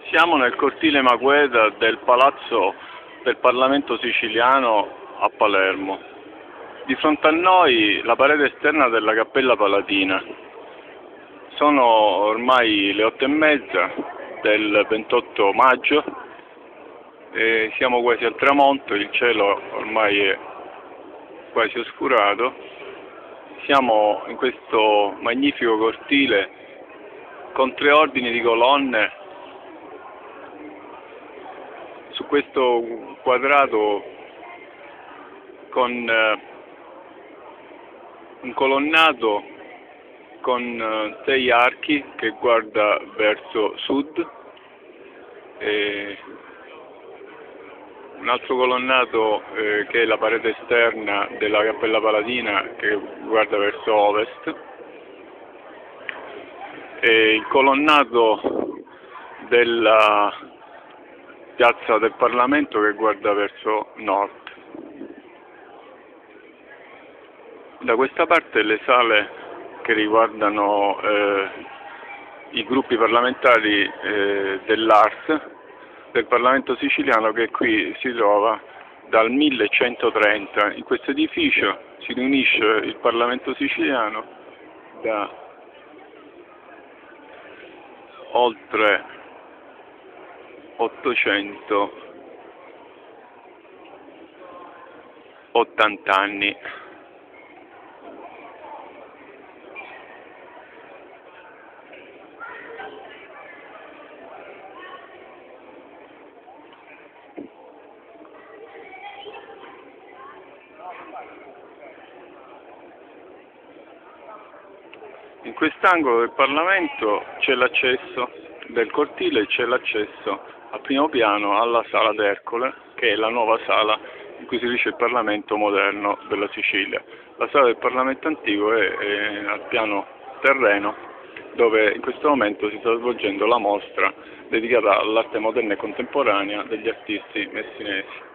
Siamo nel cortile Maqueda del Palazzo del Parlamento siciliano a Palermo. Di fronte a noi la parete esterna della Cappella Palatina. Sono ormai le 8:30 del 28 maggio e siamo quasi al tramonto, il cielo ormai è quasi oscurato. Siamo in questo magnifico cortile con 3 ordini di colonne. Su questo quadrato con un colonnato con 6 archi che guarda verso sud e un altro colonnato che è la parete esterna della Cappella Palatina che guarda verso ovest e il colonnato della piazza del Parlamento che guarda verso nord. Da questa parte le sale che riguardano i gruppi parlamentari dell'ARS, del Parlamento siciliano, che qui si trova dal 1130. In questo edificio si riunisce il Parlamento siciliano da oltre 880 anni. In quest'angolo del Parlamento c'è l'accesso del cortile, c'è l'accesso al primo piano alla Sala d'Ercole, che è la nuova sala in cui si riunisce il Parlamento moderno della Sicilia. La sala del Parlamento antico è al piano terreno, dove in questo momento si sta svolgendo la mostra dedicata all'arte moderna e contemporanea degli artisti messinesi.